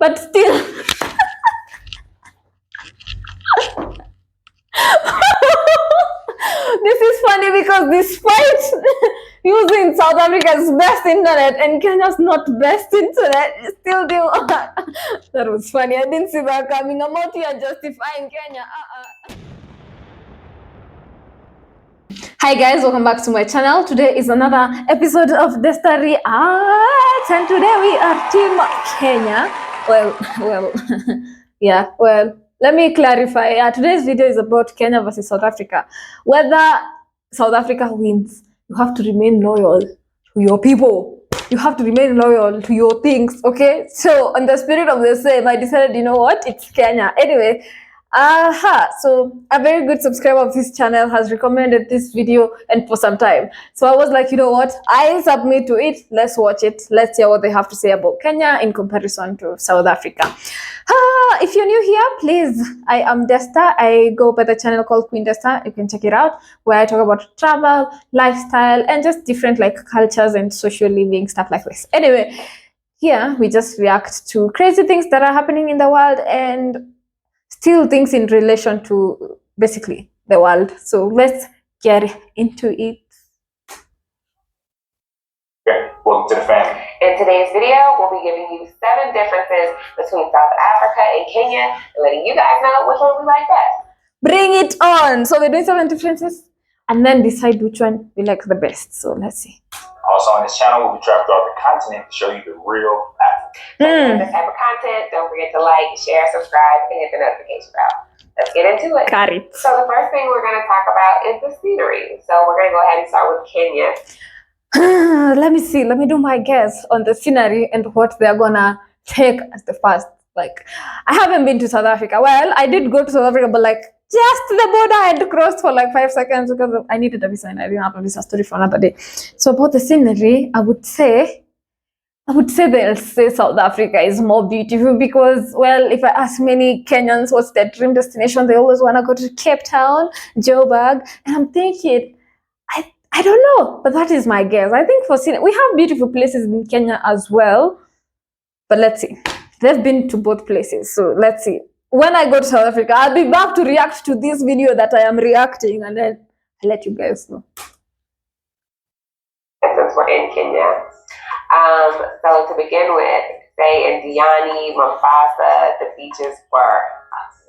but still. This is funny because despite using South Africa's best internet and Kenya's not best internet, still do. That was funny. I didn't see that coming. I'm out here justifying Kenya. Hi guys, welcome back to my channel. Today is another episode of Desta Reacts, and today we are Team Kenya. Well, let me clarify. Today's video is about Kenya versus South Africa. Whether South Africa wins, you have to remain loyal to your people. You have to remain loyal to your things, okay? So, on the spirit of the same, I decided, you know what? It's Kenya. Anyway, so a very good subscriber of this channel has recommended this video and for some time. So I was like, you know what? I submit to it. Let's watch it. Let's hear what they have to say about Kenya in comparison to South Africa. If you're new here, please, I am Desta. I go by the channel called Queen Desta. You can check it out, where I talk about travel, lifestyle, and just different like cultures and social living, stuff like this. Anyway, here we just react to crazy things that are happening in the world and still things in relation to basically the world. So let's get into it. Okay, welcome to the family. In today's video, we'll be giving you 7 differences between South Africa and Kenya and letting you guys know which one we like best. Bring it on! So we're doing 7 differences and then decide which one we like the best. So let's see. Also on this channel, we'll be traveling throughout the continent to show you the real Africa. So if you like this type of content, don't forget to like, share, subscribe, and hit the notification bell. Let's get into it. Got it. So the first thing we're going to talk about is the scenery. So we're going to go ahead and start with Kenya. Let me see. Let me do my guess on the scenery and what they're gonna take as the first. Like, I haven't been to South Africa. Well, I did go to South Africa, but like just the border I had to cross for like 5 seconds because I needed a visa and I didn't have a visa. Story for another day. So about the scenery, I would say they'll say South Africa is more beautiful because, well, if I ask many Kenyans what's their dream destination, they always want to go to Cape Town, Joburg, and I'm thinking, I don't know, but that is my guess. I think for scenery, we have beautiful places in Kenya as well, but let's see. They've been to both places, so let's see. When I go to South Africa, I'll be back to react to this video that I am reacting, and then I'll let you guys know. Since we're in Kenya. So to begin with, say in Diani, Mombasa, the beaches were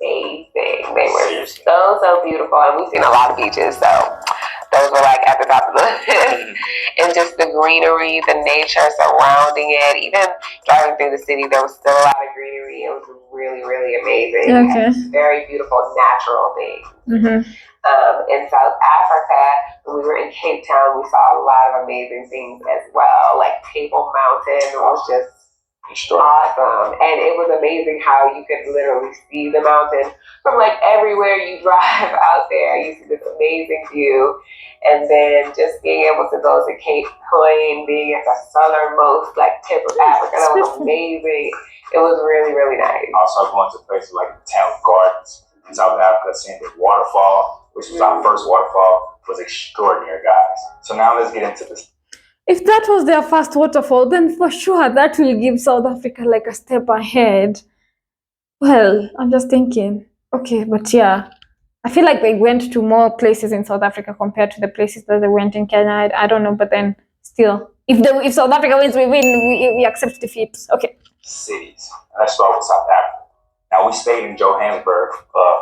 amazing. They were so beautiful, and we've seen a lot of beaches, so those were like at the top of the list. And just the greenery, the nature surrounding it. Even driving through the city, there was still a lot of greenery. It was really, really amazing. Okay. Very beautiful, natural things. Mm-hmm. In South Africa, when we were in Cape Town, we saw a lot of amazing things as well. Like Table Mountain was just awesome. And it was amazing how you could literally see the mountain from like everywhere you drive out there. You see this amazing view. And then just being able to go to Cape Town, being at the southernmost like tip of Africa, that was amazing. It was really, really nice. Also going to places like the Town Gardens in South Africa, seeing the waterfall, which was our first waterfall, was extraordinary, guys. So now let's get into this. If that was their first waterfall, then for sure that will give South Africa like a step ahead. Well, I'm just thinking, okay, but yeah, I feel like they went to more places in South Africa compared to the places that they went in Kenya. I don't know, but then still, if South Africa wins, we win. We accept defeat. Okay. Cities. Let's start with South Africa. Now, we stayed in Johannesburg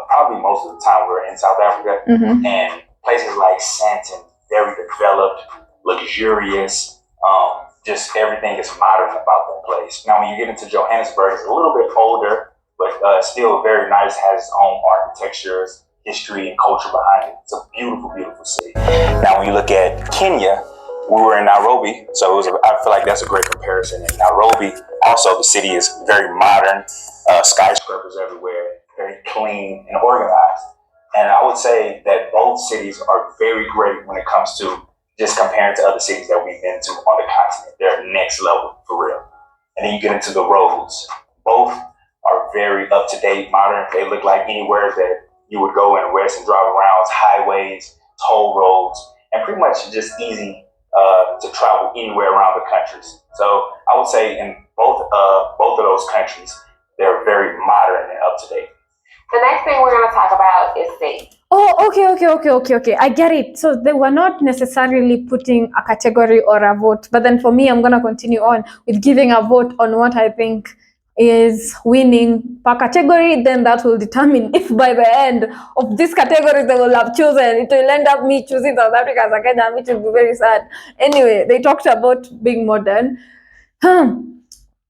probably most of the time we were in South Africa, and places like Sandton, very developed, luxurious, just everything is modern about that place. Now, when you get into Johannesburg, it's a little bit older, but still very nice, has its own architectures, history, and culture behind it. It's a beautiful, beautiful city. Now, when you look at Kenya, we were in Nairobi, so I feel like that's a great comparison. In Nairobi, also, the city is very modern, skyscrapers everywhere, very clean and organized. And I would say that both cities are very great when it comes to just comparing to other cities that we've been to on the continent. They're next level, for real. And then you get into the roads. Both are very up-to-date, modern. They look like anywhere that you would go and rest and drive around. It's highways, toll roads, and pretty much just easy to travel anywhere around the countries. So I would say in both of those countries, up to date. The next thing we're going to talk about is safe. Oh, okay. I get it. So they were not necessarily putting a category or a vote, but then for me, I'm gonna continue on with giving a vote on what I think is winning per category. Then that will determine if by the end of this category they will have chosen. It will end up me choosing South Africa as a Kenya, which will be very sad. Anyway, they talked about being modern. From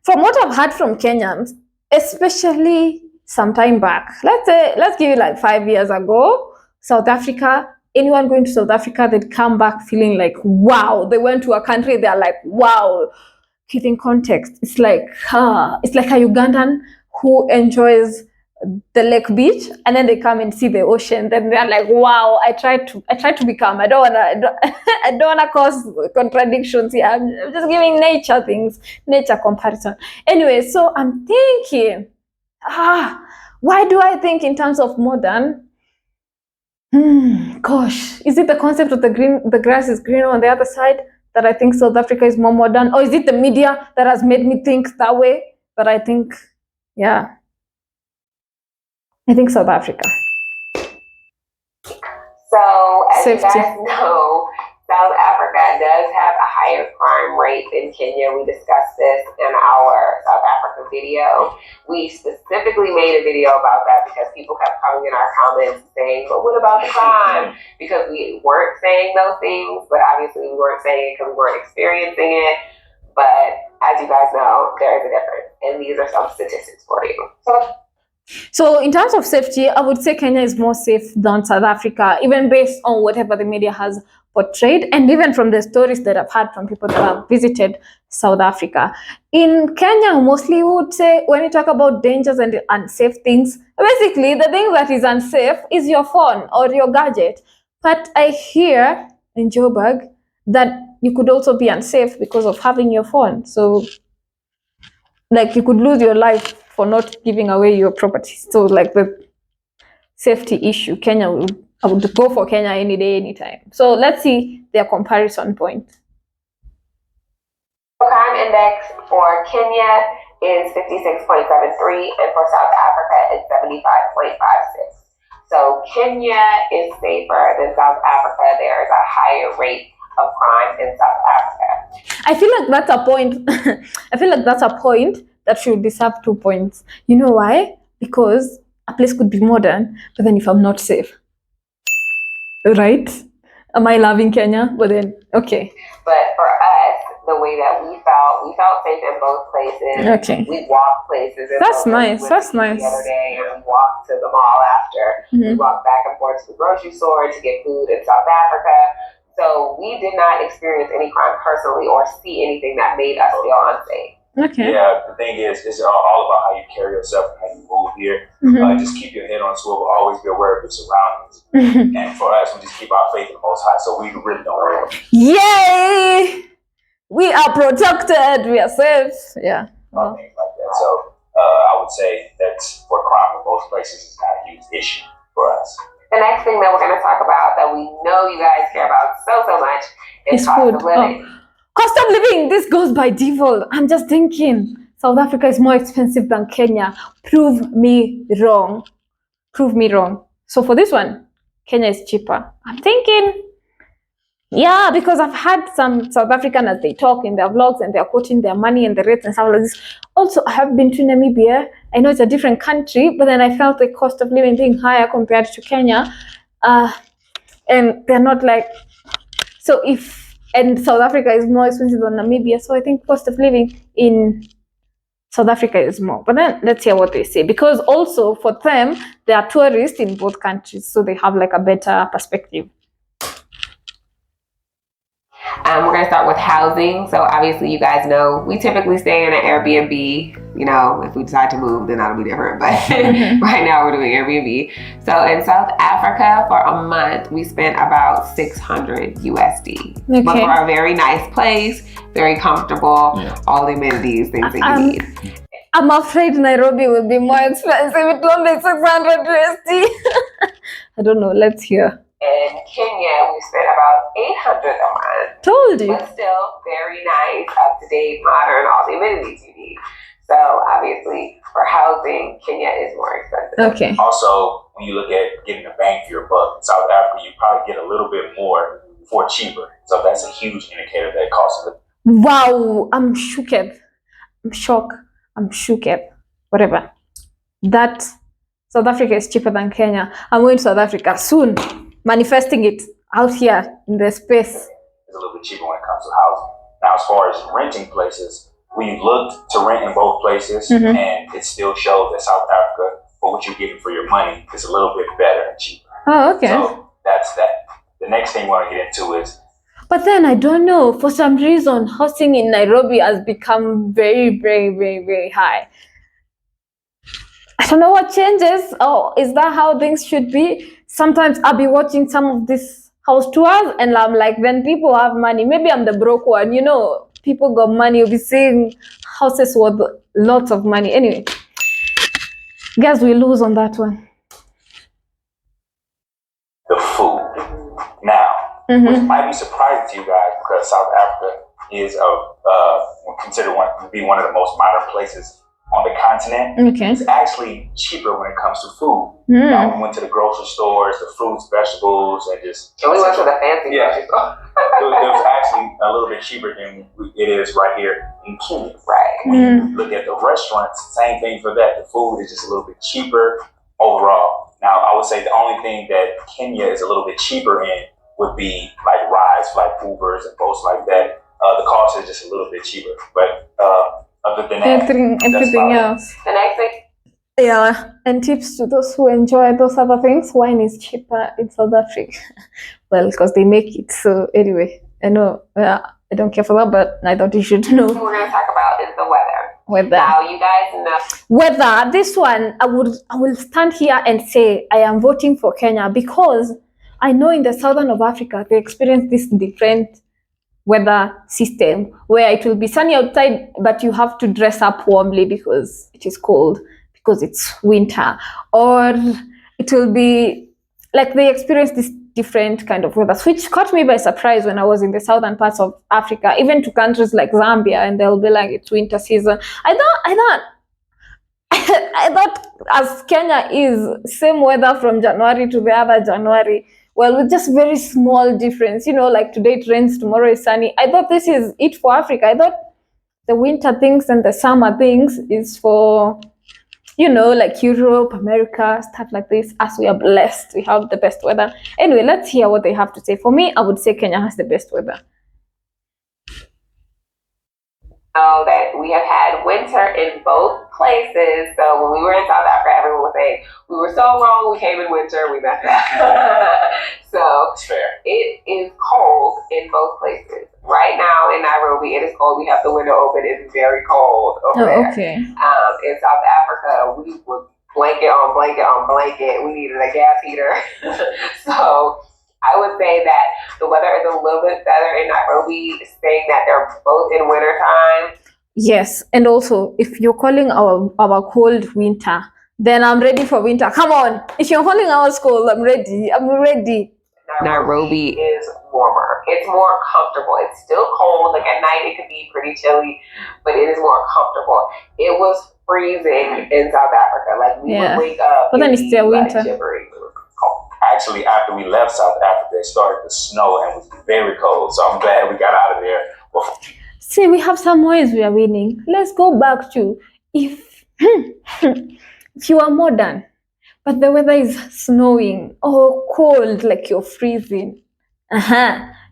what I've heard from Kenyans, especially some time back, let's give it like 5 years ago, South Africa, anyone going to South Africa, they'd come back feeling like, wow, they went to a country, they're like, wow. Giving context, it's like a Ugandan who enjoys the lake beach, and then they come and see the ocean, then they're like, wow, I tried to become, I don't wanna cause contradictions here. I'm just giving nature comparison. Anyway, so I'm thinking, why do I think in terms of modern? Gosh, is it the concept of the grass is greener on the other side that I think South Africa is more modern? Or is it the media that has made me think that way? But I think, I think South Africa. So, as Safety. you guys know, South Africa does have a higher crime rate than Kenya. We discussed this in our South Africa video. We specifically made a video about that because people kept coming in our comments saying, but what about the crime? Because we weren't saying those things, but obviously we weren't saying it because we weren't experiencing it. But as you guys know, there is a difference. And these are some statistics for you. So in terms of safety, I would say Kenya is more safe than South Africa, even based on whatever the media has portrayed, and even from the stories that I've had from people that have visited South Africa. In Kenya, mostly we would say when you talk about dangers and unsafe things, basically the thing that is unsafe is your phone or your gadget. But I hear in Joburg that you could also be unsafe because of having your phone. So like you could lose your life for not giving away your property. So like the safety issue, I would go for Kenya any day, anytime. So let's see their comparison point. The crime index for Kenya is 56.73, and for South Africa it's 75.56. So Kenya is safer than South Africa. There is a higher rate of crime in South Africa. I feel like that's a point. I feel like that's a point that should deserve 2 points. You know why? Because a place could be modern, but then if I'm not safe, right? Am I loving Kenya? But then, okay. But for us, the way that we felt safe in both places. Okay. We walked places. That's nice. That's nice. The other day, and we walked to the mall after. We walked back and forth to the grocery store to get food in South Africa. So we did not experience any crime personally or see anything that made us feel unsafe. Okay. Yeah, the thing is, it's all about how you carry yourself and how you move here. Just keep your head on swivel, always be aware of your surroundings. And for us, we just keep our faith in the Most High, so we really don't worry. Yay! We are protected. We are safe. Yeah. Things like that. So I would say that for crime in both places is not a huge issue for us. The next thing that we're going to talk about that we know you guys care about so much is It's cost food. of living. Cost of living. This goes by default. I'm just thinking South Africa is more expensive than Kenya. Prove me wrong. Prove me wrong. So for this one, Kenya is cheaper. I'm thinking, yeah, because I've had some South African as they talk in their vlogs and they're quoting their money and the rates and stuff like this. Also, I have been to Namibia. I know it's a different country, but then I felt the cost of living being higher compared to Kenya. And they're not like, and South Africa is more expensive than Namibia. So I think cost of living in South Africa is more. But then let's hear what they say. Because also for them, they are tourists in both countries. So they have like a better perspective. We're going to start with housing. So obviously you guys know we typically stay in an Airbnb. You know, if we decide to move, then that'll be different. But right now we're doing Airbnb. So in South Africa for a month, we spent about 600 USD. Okay. But for a very nice place, very comfortable, all the amenities, things that you need. I'm afraid Nairobi will be more expensive. It won't be 600 USD. I don't know. Let's hear. In Kenya, we spent about 800 a month. Told you. But still very nice, up-to-date, modern, all the amenities you need. So obviously, for housing, Kenya is more expensive. Okay. Also, when you look at getting a bang for your buck in South Africa, you probably get a little bit more for cheaper. So that's a huge indicator that cost of it. Wow, I'm shooked. I'm shocked. I'm shooked. Whatever. That South Africa is cheaper than Kenya. I'm going to South Africa soon. Manifesting it out here in the space. It's a little bit cheaper when it comes to housing. Now, as far as renting places, we looked to rent in both places, and it still shows that South Africa, for what you're getting for your money, is a little bit better and cheaper. Oh, okay. So that's that. The next thing we want to get into is. But then I don't know, for some reason, housing in Nairobi has become very, very, very, very high. I don't know what changes. Oh, is that how things should be? Sometimes I'll be watching some of these house tours and I'm like, when people have money, maybe I'm the broke one, you know, people got money, you'll be seeing houses worth lots of money. Anyway, guess we lose on that one. The food. Now, which might be surprising to you guys because South Africa is considered to be one of the most modern places on the continent. Okay. It's actually cheaper when it comes to food. Now, we went to the grocery stores, the fruits, vegetables, and just. And we went to the fancy grocery store. it was actually a little bit cheaper than it is right here in Kenya. Right. When you look at the restaurants, same thing for that. The food is just a little bit cheaper overall. Now, I would say the only thing that Kenya is a little bit cheaper in would be like rides, like Ubers and boats like that. The cost is just a little bit cheaper. But other than that, everything else. The next thing. Yeah, and tips to those who enjoy those other things. Wine is cheaper in South Africa. Well, because they make it. So anyway, I know I don't care for that, but I thought you should know. What we're going to talk about is the weather. Weather. Now, you guys know. Weather. This one, I will stand here and say I am voting for Kenya because I know in the southern of Africa they experience this different weather system where it will be sunny outside, but you have to dress up warmly because it is cold, because it's winter, or it will be like they experience this different kind of weather, which caught me by surprise when I was in the southern parts of Africa, even to countries like Zambia, and they'll be like it's winter season. I thought as Kenya is same weather from January to the other January. Well, with just very small difference, you know, like today it rains, tomorrow is sunny. I thought this is it for Africa. I thought the winter things and the summer things is for, you know, like Europe, America, stuff like this. As we are blessed, we have the best weather. Anyway, let's hear what they have to say. For me, I would say Kenya has the best weather. That we have had winter in both places. So when we were in South Africa, everyone was saying we were so wrong. We came in winter. We messed up. So it is cold in both places. Right now in Nairobi, it is cold. We have the window open. It's very cold over there. Okay. In South Africa, we were blanket on blanket on blanket. We needed a gas heater. So I would say that the weather is a little bit better in Nairobi, saying that they're both in winter time. Yes, and also if you're calling our cold winter, then I'm ready for winter. Come on, if you're calling ours cold, I'm ready. I'm ready. Nairobi is warmer. It's more comfortable. It's still cold. Like at night, it could be pretty chilly, but it is more comfortable. It was freezing in South Africa. Like we would wake up, but then it's still winter. Shivering. Actually, after we left South Africa, it started to snow and it was very cold. So I'm glad we got out of there. See, we have some ways we are winning. Let's go back to if you are modern, but the weather is snowing or cold, like you're freezing.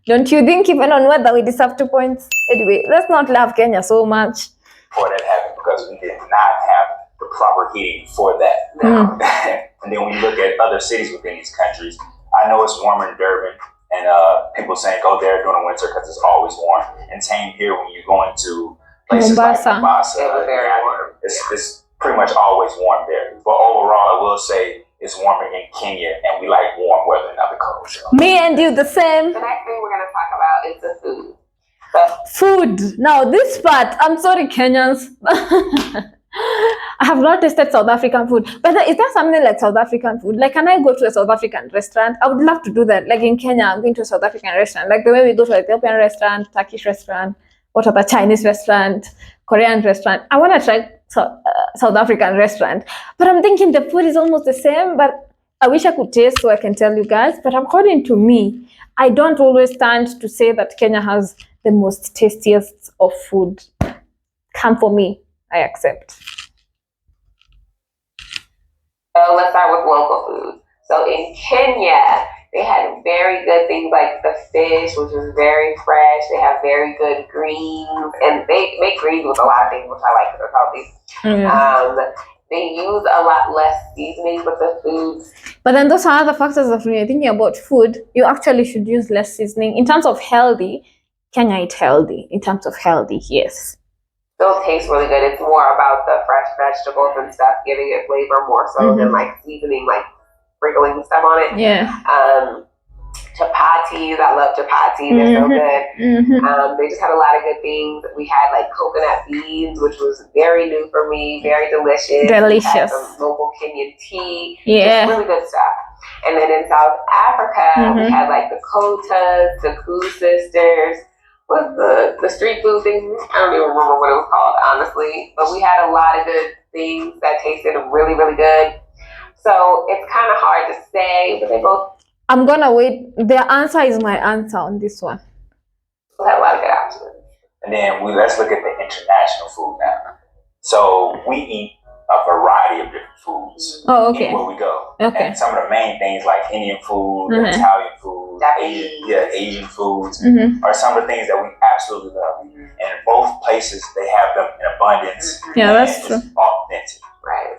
Don't you think even on weather we deserve 2 points? Anyway, let's not love Kenya so much. Before that happened, because we did not have the proper heating for that. And then when you look at other cities within these countries, I know it's warmer in Durban, and people saying go there during the winter because it's always warm. And same here when you're going to places like Mombasa, it's pretty much always warm there. But overall, I will say it's warmer in Kenya, and we like warm weather, not the cold. So. Me and you the same. The next thing we're going to talk about is the food. Food. Now this part, I'm sorry, Kenyans. I have not tasted South African food. But is there something like South African food? Like, can I go to a South African restaurant? I would love to do that. Like in Kenya, I'm going to a South African restaurant. Like the way we go to an Ethiopian restaurant, Turkish restaurant, what other Chinese restaurant, Korean restaurant. I want to try South African restaurant. But I'm thinking the food is almost the same, but I wish I could taste so I can tell you guys. But according to me, I don't always stand to say that Kenya has the most tastiest of food. Come for me, I accept. So let's start with local food. So in Kenya, they had very good things like the fish, which was very fresh. They have very good greens, and they make greens with a lot of things, which I like because they're healthy. They use a lot less seasoning with the foods. But then those are other factors of when you're thinking about food, you actually should use less seasoning. In terms of healthy, Kenya eat healthy. In terms of healthy, yes. Still tastes really good. It's more about the fresh vegetables and stuff, giving it flavor more so than like seasoning, like sprinkling stuff on it. Yeah. Chapatis, I love chapatis. They're so good. They just had a lot of good things. We had like coconut beans, which was very new for me, very delicious. Delicious. We had some local Kenyan tea. Yeah. Just really good stuff. And then in South Africa, we had like the Kotas, the Koo sisters. What's the street food thing? I don't even remember what it was called, honestly. But we had a lot of good things that tasted really, really good. So it's kind of hard to say, but they both. I'm gonna wait. Their answer is my answer on this one. We had a lot of good options. And then let's look at the international food now. So we eat a variety of different foods anywhere we go. Okay. And some of the main things like Indian food, Italian food, Asian foods are some of the things that we absolutely love. And in both places, they have them in abundance. Yeah, that's true. Authentic. Right.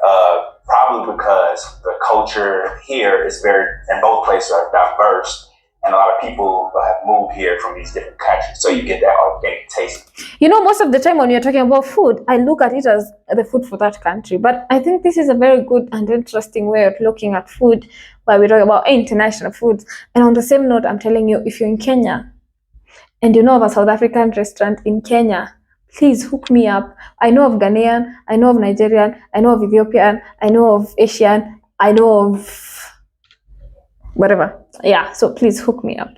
Probably because the culture here is and both places are diverse, and a lot of people have moved here from these different countries, so you get that authentic taste. You know, most of the time when you're talking about food, I look at it as the food for that country. But I think this is a very good and interesting way of looking at food, where we talk about international foods. And on the same note, I'm telling you, if you're in Kenya and you know of a South African restaurant in Kenya, please hook me up. I know of Ghanaian, I know of Nigerian, I know of Ethiopian, I know of Asian, I know of whatever. Yeah, so please hook me up.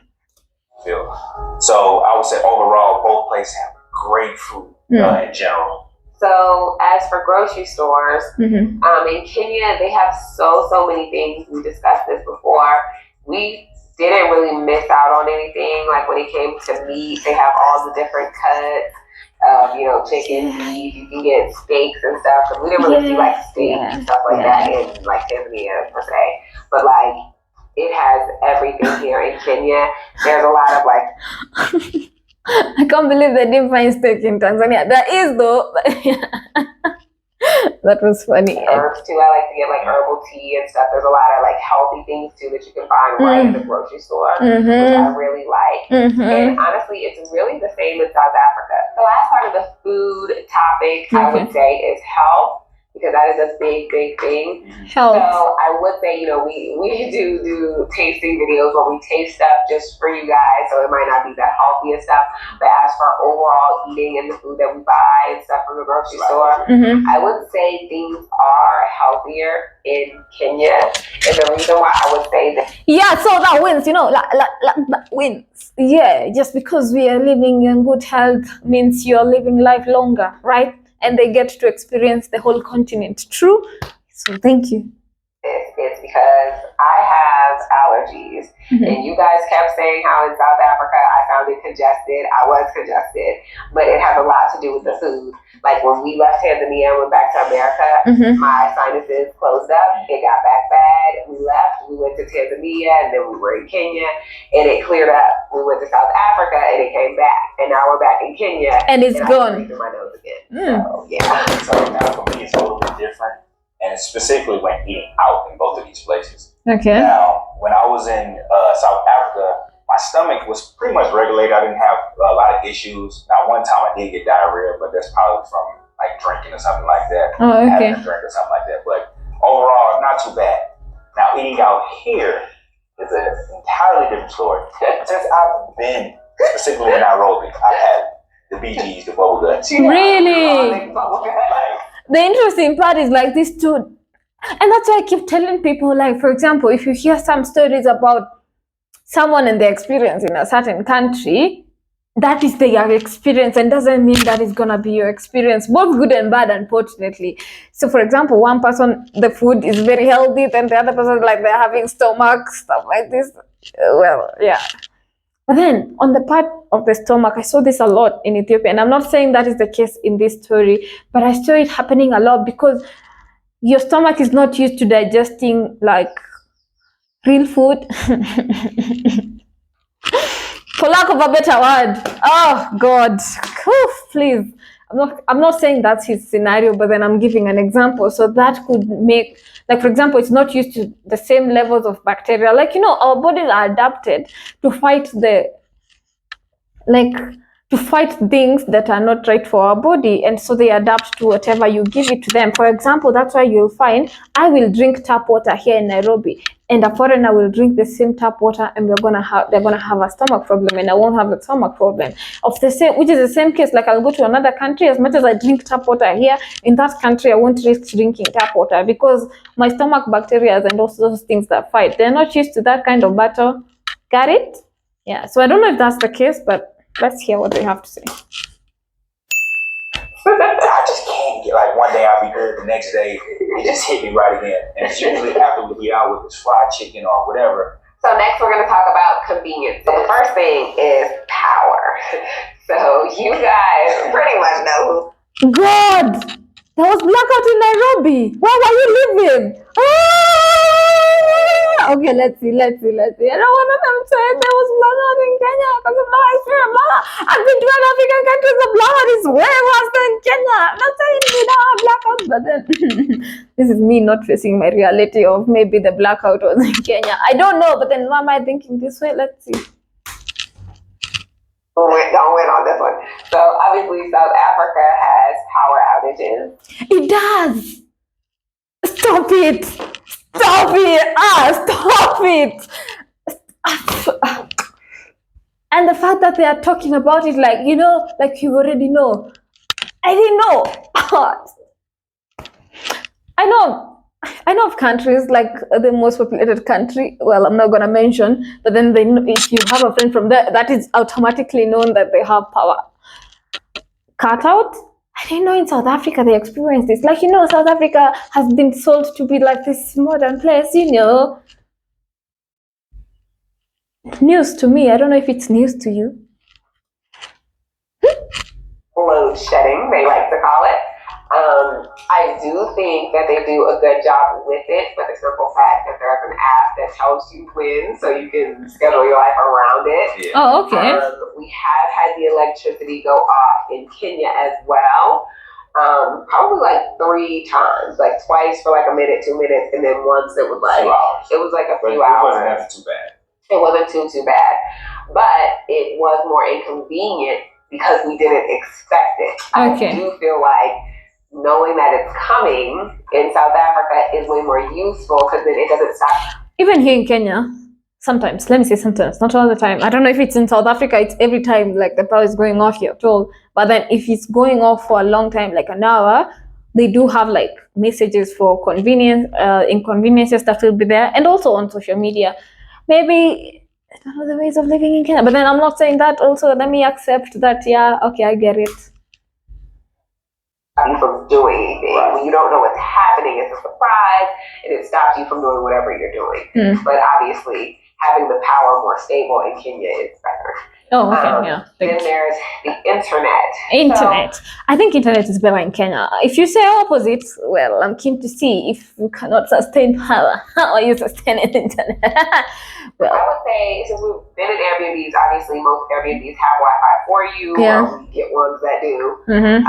So I would say overall, both places have great food in general. So as for grocery stores, in Kenya, they have so many things. We discussed this before. We didn't really miss out on anything. Like when it came to meat, they have all the different cuts. Chicken, beef, you can get steaks and stuff. So we didn't really see like steaks and stuff like that in like Tanzania per se. But like it has everything here in Kenya. There's a lot of like I can't believe they didn't find steak in Tanzania. There is though. That was funny. Herbs too. I like to get like herbal tea and stuff. There's a lot of like healthy things too that you can find right in the grocery store, which I really like. And honestly, it's really the same in South Africa. The last part of the food topic I would say is health, because that is a big thing. Health. So I would say, we do tasting videos where we taste stuff just for you guys. So it might not be the healthiest stuff, but as for overall eating and the food that we buy and stuff from the grocery store, I would say things are healthier in Kenya. And the reason why I would say that. Yeah, so that wins, that wins. Yeah, just because we are living in good health means you're living life longer, right? And they get to experience the whole continent. True? So thank you. It's because I have allergies. And you guys kept saying how in South Africa I sounded congested. I was congested. But it has a lot to do with the food. Like when we left Tanzania and went back to America, my sinuses closed up. It got back bad. We left. We went to Tanzania and then we were in Kenya and it cleared up. We went to South Africa and it came back. And now we're back in Kenya. And it's gone. I'm my nose again. So, yeah. So now for me, it's a little bit different. And specifically when eating out in both of these places. Okay. Now, when I was in South Africa, my stomach was pretty much regulated. I didn't have a lot of issues. Now, one time I did get diarrhea, but that's probably from like drinking or something like that. Oh, okay. Having a drink or something like that. But overall, not too bad. Now, eating out here is an entirely different story. Since I've been specifically in Nairobi, I've had the BGs, the bubble guts. Really? The interesting part is like this too. And that's why I keep telling people, like, for example, if you hear some stories about someone and their experience in a certain country, that is their experience and doesn't mean that is gonna be your experience, both good and bad, unfortunately. So for example, one person, the food is very healthy, then the other person, like, they're having stomach stuff like this. Well, yeah. But then on the part of the stomach, I saw this a lot in Ethiopia, and I'm not saying that is the case in this story, but I saw it happening a lot because your stomach is not used to digesting like real food. For lack of a better word. Oh God. Oof, please. I'm not saying that's his scenario, but then I'm giving an example. So that could make, like, for example, it's not used to the same levels of bacteria. Like, you know, our bodies are adapted to fight things that are not right for our body, and so they adapt to whatever you give it to them. For example, that's why you'll find I will drink tap water here in Nairobi, and a foreigner will drink the same tap water, and they're gonna have a stomach problem, and I won't have a stomach problem. Which is the same case. Like, I'll go to another country, as much as I drink tap water here, in that country I won't risk drinking tap water because my stomach bacteria and also those things that fight, they're not used to that kind of battle. Got it? Yeah. So I don't know if that's the case, but let's hear what they have to say. I just can't get, like, one day I'll be good, the next day it just hit me right again. And it's usually after we eat out with this fried chicken or whatever. So next we're going to talk about convenience. So the first thing is power. So you guys pretty much know who. God, there was blackout in Nairobi. Where were you living? Okay, let's see. I don't want them saying there was blackout in Kenya because of my experience. I've been to African countries, the blackout is way worse than Kenya. I'm not saying we don't have blackouts, but then this is me not facing my reality of maybe the blackout was in Kenya. I don't know, but then why am I thinking this way? Let's see. Don't win on this one. So obviously South Africa has power outages. It does. Stop it. Stop it. And the fact that they are talking about it like, you know, like you already know. I didn't know. I know of countries like the most populated country. Well, I'm not gonna mention, but then if you have a friend from there, that is automatically known that they have power cut out. I didn't know in South Africa they experienced this. Like, you know, South Africa has been sold to be like this modern place, you know. News to me. I don't know if it's news to you. Load shedding, they like to call it. I do think that they do a good job with it, for the simple fact that there's an app that tells you when, so you can schedule your life around it. Yeah. Oh, okay. We have had the electricity go off in Kenya as well. Probably like 3 times, like twice for like a minute, 2 minutes, and then once it was like 2 hours. It was like a few It hours. wasn't ever too bad. It wasn't too bad, but it was more inconvenient because we didn't expect it. Okay. I do feel like knowing that it's coming in South Africa is way more useful because then it doesn't stop. Even here in Kenya, sometimes, let me say sometimes, not all the time. I don't know if it's in South Africa, it's every time like the power is going off, you're told. But then if it's going off for a long time, like an hour, they do have like messages for inconveniences that will be there, and also on social media. Maybe I don't know the ways of living in Kenya, but then I'm not saying that also. Let me accept that, yeah, okay, I get it. You from doing anything. Right. When you don't know what's happening, it's a surprise, and it stops you from doing whatever you're doing. But obviously, having the power more stable in Kenya is better. Oh, okay, yeah. Then there's the internet. Internet. I think internet is better in Kenya. If you say opposite, well, I'm keen to see if you cannot sustain power. How are you sustaining internet? Well, I would say, since we've been in Airbnbs, obviously most Airbnbs have Wi-Fi for you, Yeah. or we get ones that do. mm-hmm.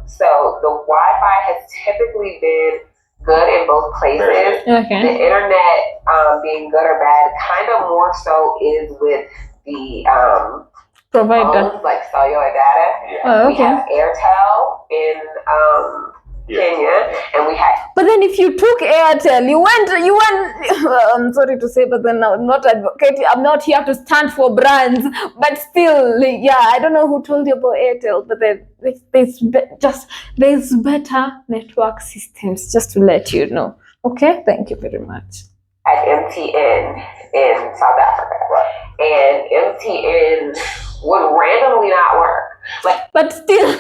So the Wi-Fi has typically been good in both places. The Okay. internet, being good or bad, kind of more so is with the Provider. phones, like cellular data. Yeah. Oh, We okay. have Airtel in Kenya, and we have But then if you took Airtel, you went, I'm sorry to say, but then I'm not advocating, I'm not here to stand for brands, but still, like, yeah, I don't know who told you about Airtel, but then there's better network systems, just to let you know. Okay, thank you very much. at MTN in South Africa. Right. And MTN would randomly not work. Like, but still.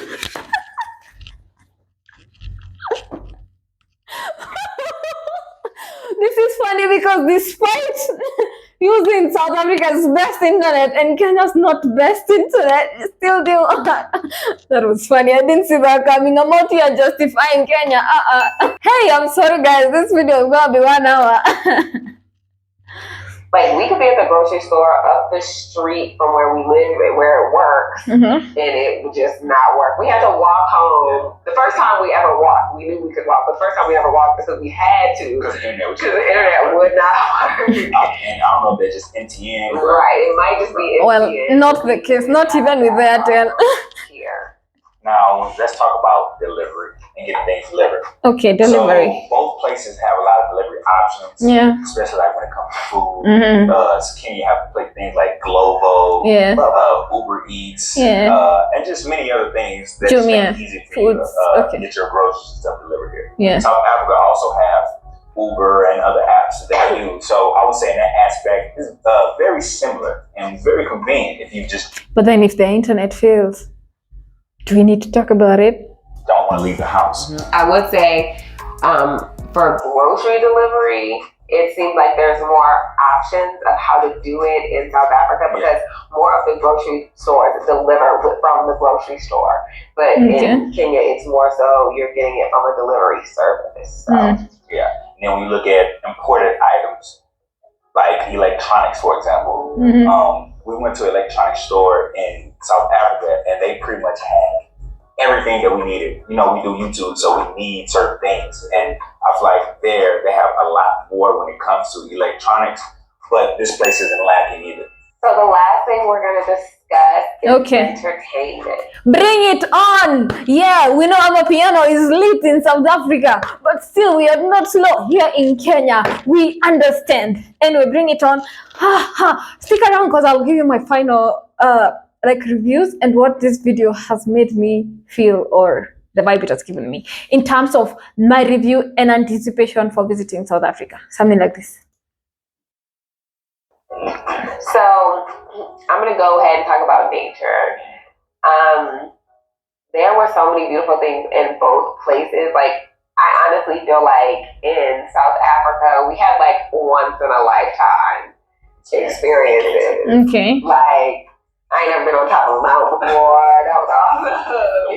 This is funny because despite using South Africa's best internet and Kenya's not best internet, it still do that. That was funny. I didn't see that coming. I'm out here justifying Kenya. Hey, I'm sorry guys. This video is gonna be 1 hour. like we could be at the grocery store up the street from where we live and where it works, and it would just not work. We had to walk home. The first time we ever walked, we knew we could walk. The first time we ever walked because we had to. Because the internet Would not work. And I don't know if they're just MTN. Right, it might just be MTN. Well, not the case. Not even with Airtel. Here. Now, let's talk about delivery and getting things delivered. Okay, delivery. So, both places have a lot of delivery options. Yeah. Especially like when it comes to food. Mm-hmm. Kenya have play things like Glovo, Yeah. Uber Eats, Yeah. and just many other things that Jumia, make it easy for you foods, to okay. get your groceries and stuff delivered here. Yeah. South Africa also have Uber and other apps that they use. So I would say in that aspect is very similar and very convenient if you just But then if the internet fails, do we need to talk about it? don't want to leave the house. I would say for grocery delivery, it seems like there's more options of how to do it in South Africa because more of the grocery stores deliver from the grocery store. But in Kenya, it's more so you're getting it from a delivery service. So. Yeah. And then when you look at imported items, like electronics, for example, we went to an electronics store in South Africa and they pretty much had everything that we needed. You know, we do YouTube, so we need certain things. And I feel like there, they have a lot more when it comes to electronics, but this place isn't lacking either. So the last thing we're going to discuss is entertainment. Bring it on! Yeah, we know Amapiano is lit in South Africa, but still we are not slow here in Kenya. We understand. Anyway, bring it on. Stick around because I'll give you my final reviews and what this video has made me feel or the vibe it has given me in terms of my review and anticipation for visiting South Africa. Something like this. So I'm going to go ahead and talk about nature. There were so many beautiful things in both places. Like, I honestly feel like in South Africa, we had like once in a lifetime experiences. Okay. Like, I ain't never been on top of a mountain before. That was awesome.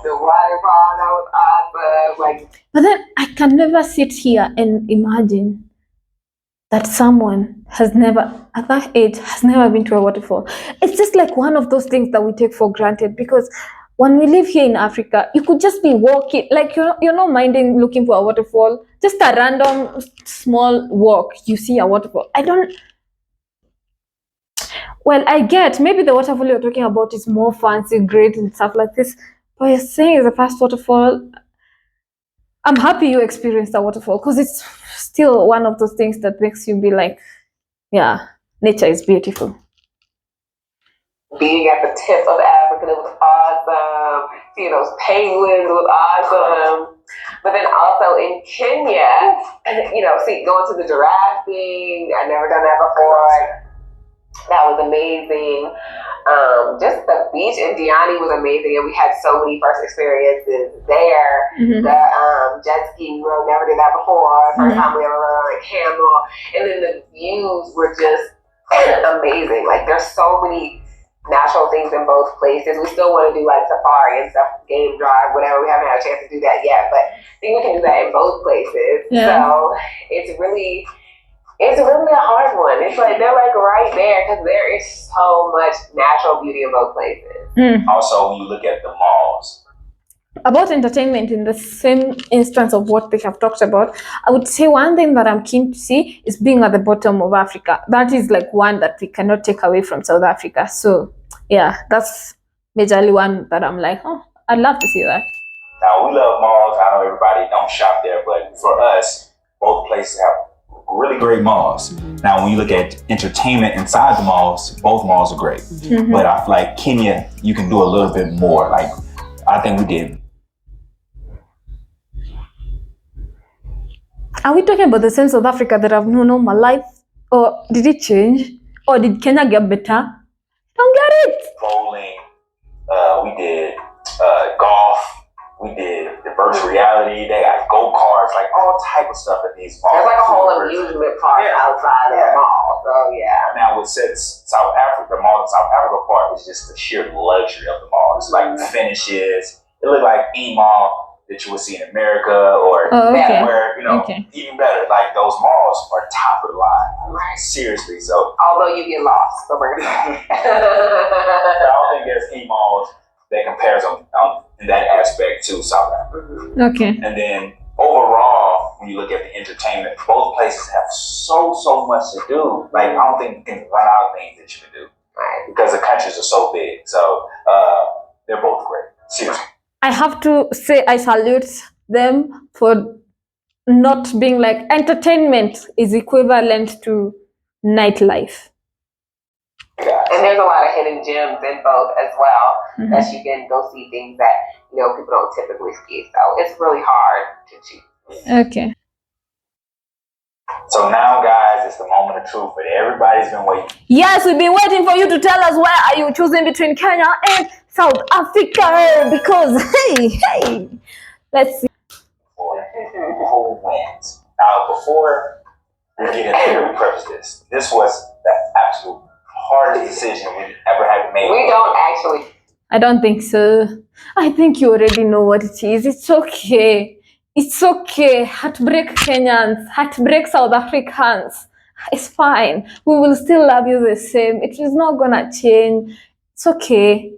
The waterfall, that was awesome. Like, but then I can never sit here and imagine that someone has never, at that age, has never been to a waterfall. It's just like one of those things that we take for granted because when we live here in Africa, you could just be walking, like you're not minding looking for a waterfall, just a random small walk, you see a waterfall. Well, I get maybe the waterfall you're talking about is more fancy, great and stuff like this, but you're saying it's the first waterfall. I'm happy you experienced a waterfall because it's still one of those things that makes you be like, yeah, nature is beautiful. Being at the tip of Africa, it was awesome. Seeing those penguins was awesome. But then also in Kenya, going to the giraffe thing, I'd never done that before. That was amazing. Just the beach in Diani was amazing, and we had so many first experiences there. The jet ski, we never did that before. First time we ever rode on a camel, and then the views were just amazing. Like, there's so many natural things in both places. We still want to do like safari and stuff, game drive, whatever. We haven't had a chance to do that yet, but I think we can do that in both places. Yeah. So it's really a hard one. It's like they're like right there because there is so much natural beauty in both places. Also, when you look at the malls. About entertainment, in the same instance of what they have talked about, I would say one thing that I'm keen to see is being at the bottom of Africa. That is like one that we cannot take away from South Africa. So yeah, that's majorly one that I'm like, oh, I'd love to see that. Now, we love malls. I know everybody don't shop there, but for us, both places have really great malls. Now, when you look at entertainment inside the malls, both malls are great. But I feel like Kenya, you can do a little bit more. Like, I think we did. Are we talking about the same South Africa that I've known all my life? Or did it change? Or did Kenya get better? Don't get it. Bowling, we did golf, we did the virtual reality, they got go-karts, like all type of stuff at these malls. There's like a whole amusement park outside of the mall. So yeah. Now with South Africa, the mall in South Africa part is just the sheer luxury of the mall. It's like the finishes. It looked like E-Mall that you would see in America or where, even better. Like those malls are top of the line. Right. Seriously. So although you get lost, so bring it back. I don't think there's any malls that compares on in that aspect to South Africa. Okay. And then overall, when you look at the entertainment, both places have so much to do. Like I don't think you can run out of things that you can do. Right. Because the countries are so big. So they're both great. Seriously. I have to say I salute them for not being like entertainment is equivalent to nightlife. And there's a lot of hidden gems in both as well that you can go see things that people don't typically see. So it's really hard to choose. Okay. So now, guys, it's the moment of truth that everybody's been waiting. Yes, we've been waiting for you to tell us where are you choosing between Kenya and South Africa because hey, let's see. Who wins? Now, before we get into here, we preface this. This was the absolute hardest decision we ever had to make. We don't actually. I don't think so. I think you already know what it is. It's okay. It's okay. Heartbreak Kenyans, heartbreak South Africans. It's fine. We will still love you the same. It is not gonna change. It's okay.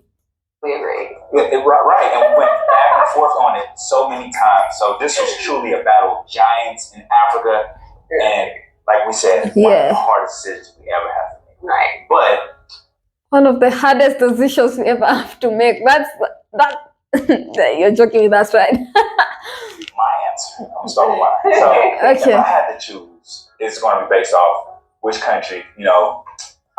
We agree. Right, and we went back and forth on it so many times. So this was truly a battle of giants in Africa, and like we said, one of the hardest decisions we ever have to make. Right. But one of the hardest decisions we ever have to make. That you're joking with us, right? My answer. I'm starting with mine. So if I had to choose, it's going to be based off which country,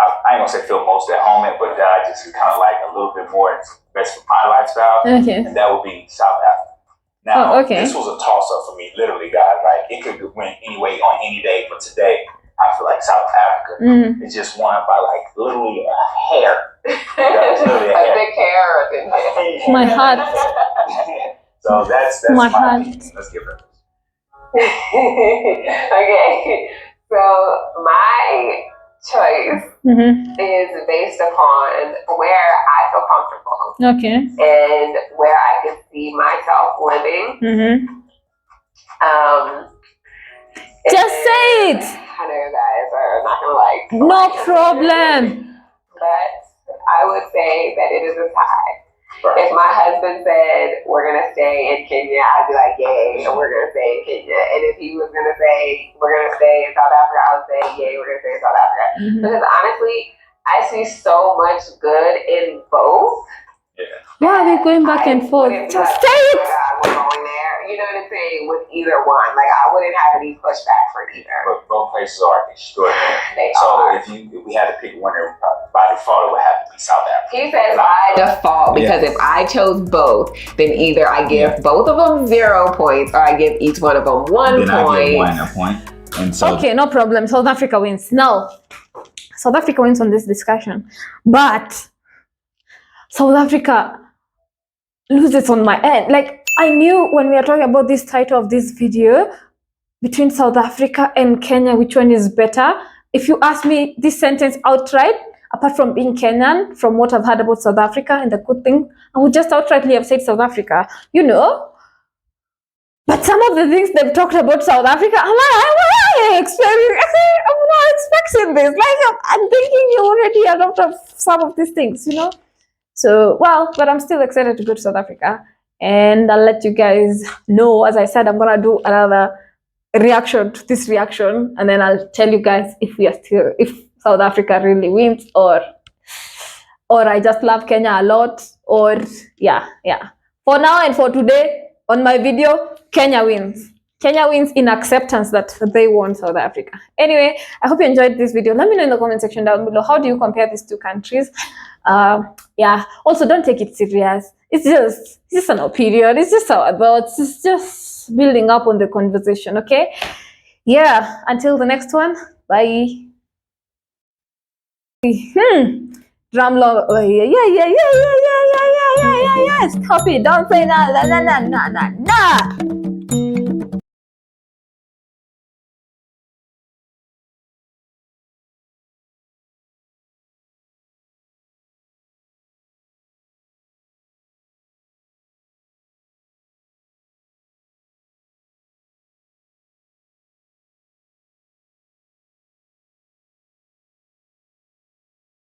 I ain't gonna say feel most at home in, but that I just kind of like a little bit more best for my lifestyle, and that would be South Africa. Now, this was a toss-up for me, literally, guys. Like, it could win anyway on any day, but today, I feel like South Africa is just won by, like, literally a hair. Literally a big hair or a thin hair. My heart. So that's my opinion. Let's get rid of this. Okay, so my choice is based upon where I feel comfortable. Okay. And where I can see myself living. Just say it. I know you guys are not gonna like. No problem. But I would say that it is a tie. If my husband said we're gonna stay in Kenya, I'd be like, yay, and we're gonna stay in Kenya. And if he was gonna say we're gonna stay in South Africa, I would say, yay, we're gonna stay in South Africa. Because honestly, I see so much good in both. Why are we going back and forth? Just say it. We're going there. You know what I'm saying? With either one, like I wouldn't have any pushback for either. But both places are extraordinary. So if we had to pick one, by default, it would have to be South Africa. He says by default because if I chose both, then either I give both of them 0 points or I give each one of them 1 point. Then I give one a point. And so okay, no problem. South Africa wins. Now, South Africa wins on this discussion, but South Africa loses on my end. Like, I knew when we were talking about this title of this video, between South Africa and Kenya, which one is better? If you ask me this sentence outright, apart from being Kenyan, from what I've heard about South Africa and the good thing, I would just outrightly have said South Africa, But some of the things they've talked about South Africa, I'm not expecting this. Like, I'm thinking you already adopted some of these things, So, but I'm still excited to go to South Africa. And I'll let you guys know. As I said, I'm going to do another reaction to this reaction. And then I'll tell you guys if South Africa really wins or I just love Kenya a lot. Or, yeah. For now and for today, on my video, Kenya wins. Kenya wins in acceptance that they won South Africa. Anyway, I hope you enjoyed this video. Let me know in the comment section down below. How do you compare these two countries? Also, don't take it serious. It's just an opinion. It's just our thoughts. It's just building up on the conversation, okay? Yeah, until the next one. Bye. Drum roll. Oh, yeah. Stop it. Don't say nah.